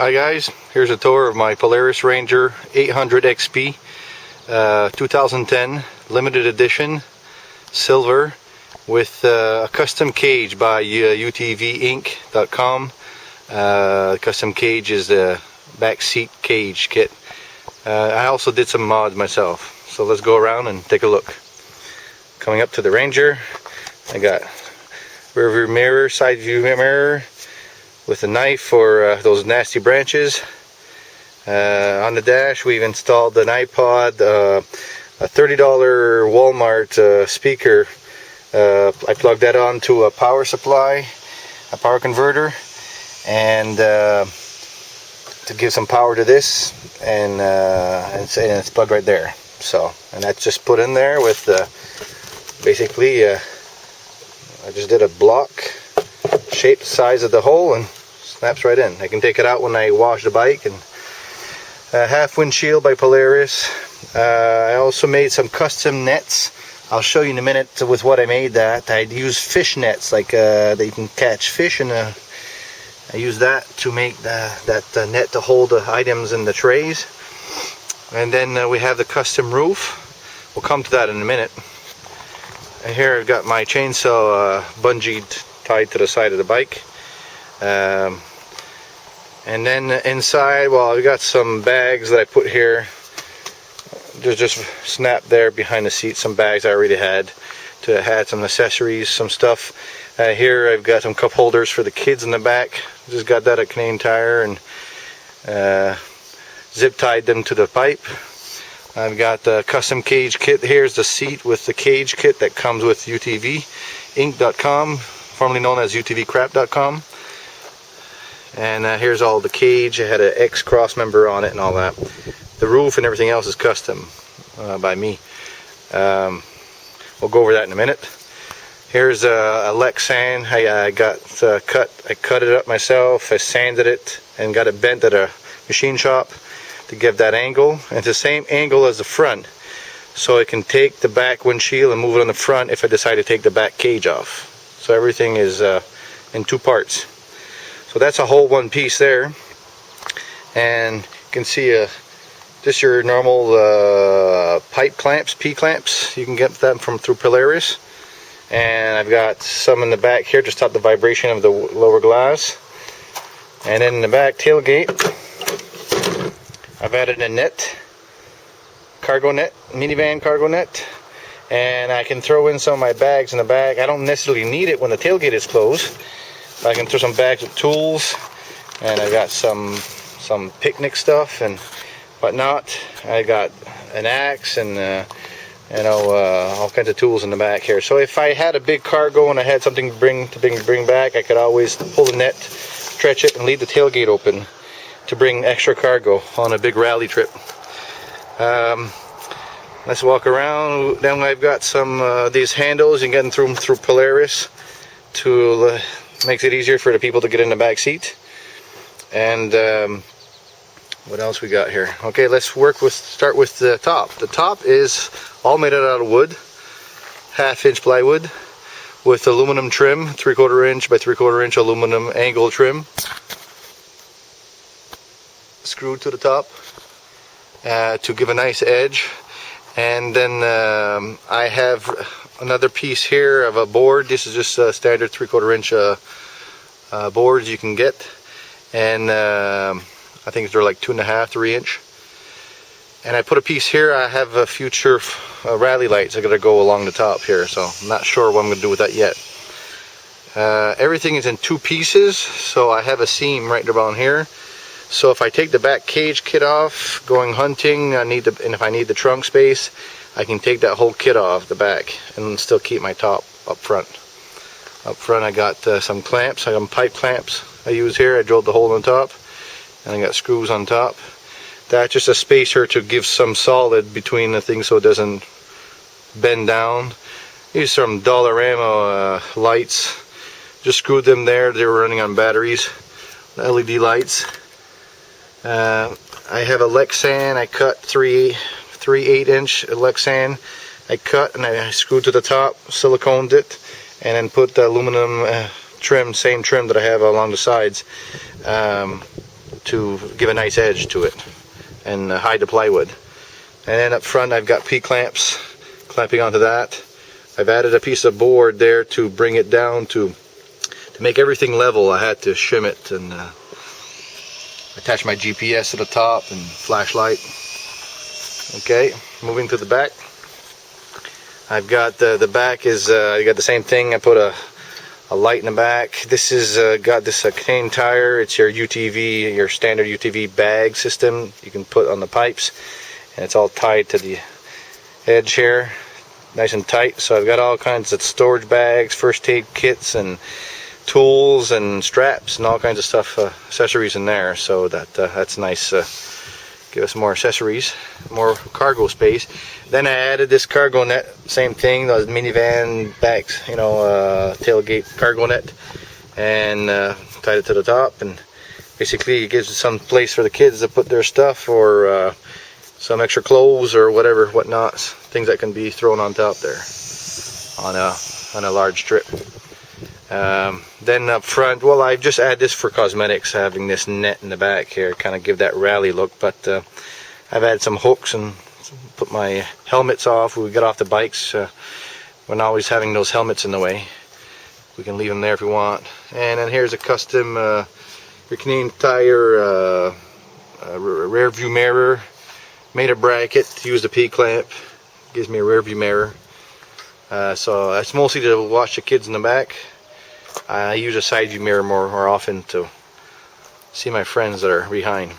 Hi guys, here's a tour of my Polaris Ranger 800 XP 2010 limited edition silver with a custom cage by UTVinc.com. Custom cage is the back seat cage kit. I also did some mods myself, so let's go around and take a look. Coming up to the Ranger, I got rear view mirror, side view mirror with a knife for those nasty branches. On the dash we've installed an iPod, a $30 Walmart speaker. I plugged that onto a power supply, a power converter, and to give some power to this, and it's plugged right there. So, and that's just put in there with basically I just did a block shape size of the hole and snaps right in. I can take it out when I wash the bike. And half windshield by Polaris. I also made some custom nets. I'll show you in a minute with what I made that. I used fish nets, like that you can catch fish, and I use that to make that net to hold the items in the trays. And then we have the custom roof. We'll come to that in a minute. And here I've got my chainsaw bungeed, tied to the side of the bike. And then inside, well, I've got some bags that I put here. They're just snapped there behind the seat. Some bags I already had. To had some accessories, some stuff. Here I've got some cup holders for the kids in the back. Just got that at Canadian Tire and zip tied them to the pipe. I've got the custom cage kit. Here's the seat with the cage kit that comes with UTVinc.com, formerly known as UTVcrap.com. And here's all the cage. I had an X cross member on it and all that. The roof and everything else is custom by me. We'll go over that in a minute. Here's a Lexan. I got cut. I cut it up myself. I sanded it and got it bent at a machine shop to give that angle. And it's the same angle as the front, so I can take the back windshield and move it on the front if I decide to take the back cage off. So everything is in two parts. So that's a whole one piece there. And you can see just your normal pipe clamps, P-clamps. You can get them through Polaris. And I've got some in the back here to stop the vibration of the lower glass. And then in the back tailgate, I've added a net, cargo net, minivan cargo net. And I can throw in some of my bags in the back. I don't necessarily need it when the tailgate is closed. I can throw some bags with tools, and I got some picnic stuff and whatnot. I got an axe and all kinds of tools in the back here. So if I had a big cargo and I had something to bring back, I could always pull the net, stretch it, and leave the tailgate open to bring extra cargo on a big rally trip. Let's walk around. Then I've got some these handles. You can get them through Polaris to makes it easier for the people to get in the back seat. And what else we got here? Okay, let's start with the top. The top is all made out of wood, 1/2 inch plywood with aluminum trim, 3/4 inch by 3/4 inch aluminum angle trim, screwed to the top to give a nice edge. And then I have another piece here of a board. This is just a standard 3/4 inch boards you can get, and I think they're like 2.5, 3 inch. And I put a piece here. I have a future rally lights I gotta go along the top here, so I'm not sure what I'm gonna do with that yet. Everything is in two pieces, so I have a seam right around here. So if I take the back cage kit off going hunting, and if I need the trunk space, I can take that whole kit off the back and still keep my top up front. Up front I got some clamps. I got pipe clamps I use here. I drilled the hole on top, and I got screws on top. That's just a spacer to give some solid between the things so it doesn't bend down. These are some Dollarama lights. Just screwed them there. They were running on batteries. LED lights. I have a Lexan. I cut 3 8-inch Lexan. I cut and I screwed to the top, siliconed it, and then put the aluminum trim, same trim that I have along the sides. to give a nice edge to it and hide the plywood. And then up front I've got P-clamps clamping onto that. I've added a piece of board there to bring it down to make everything level. I had to shim it and attach my GPS to the top and flashlight. Okay, moving to the back. I've got the back is I got the same thing. I put a light in the back. This is got this contained tire. It's your UTV, your standard UTV bag system you can put on the pipes, and it's all tied to the edge here, nice and tight. So I've got all kinds of storage bags, first aid kits, and tools and straps and all kinds of stuff, accessories in there. So that's nice. Give us more accessories, more cargo space. Then I added this cargo net, same thing, those minivan backs, tailgate cargo net, and tied it to the top. And basically it gives some place for the kids to put their stuff, or some extra clothes or whatnot, things that can be thrown on top there on a large trip. Then up front, well, I've just added this for cosmetics, having this net in the back here, kind of give that rally look. But I've added some hooks and put my helmets off. When we get off the bikes, we're not always having those helmets in the way. We can leave them there if we want. And then here's a custom your Canadian Tire rear view mirror. Made a bracket, used a P-clamp, gives me a rear view mirror. So that's mostly to watch the kids in the back. I use a side view mirror more often to see my friends that are behind.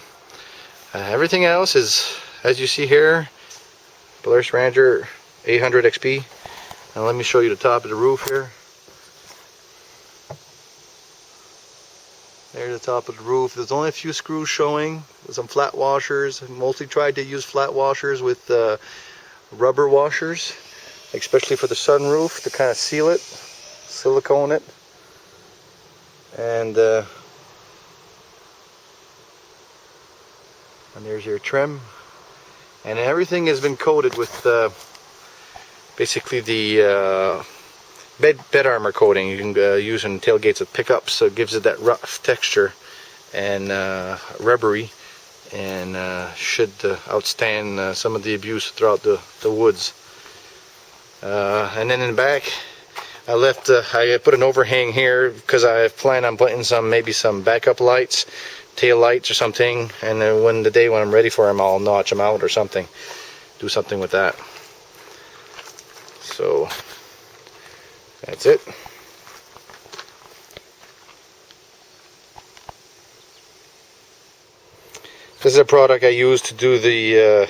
Everything else is, as you see here, Polaris Ranger 800 XP. Now let me show you the top of the roof here. There's the top of the roof. There's only a few screws showing, with some flat washers. I mostly tried to use flat washers with rubber washers, especially for the sunroof, to kind of seal it, silicone it. And there's your trim, and everything has been coated with basically the bed armor coating you can use in tailgates with pickups, so it gives it that rough texture and rubbery, and should outstand some of the abuse throughout the woods. And then in the back, I put an overhang here because I plan on putting maybe some backup lights, tail lights or something, and then when I'm ready for them, I'll notch them out or something, do something with that. So that's it. This is a product I use to do the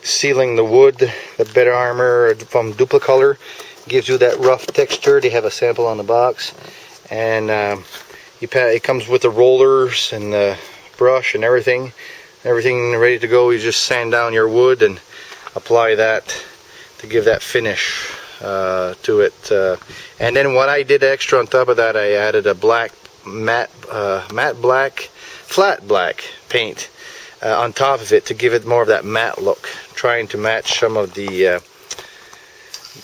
sealing the wood, the bed armor from Duplicolor. Gives you that rough texture. They have a sample on the box, and it comes with the rollers and the brush and everything ready to go. You just sand down your wood and apply that to give that finish to it. And then what I did extra on top of that, I added a black matte black, flat black paint on top of it to give it more of that matte look, trying to match some of the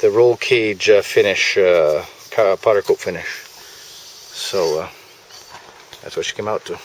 roll cage finish, powder coat finish. So that's what she came out to.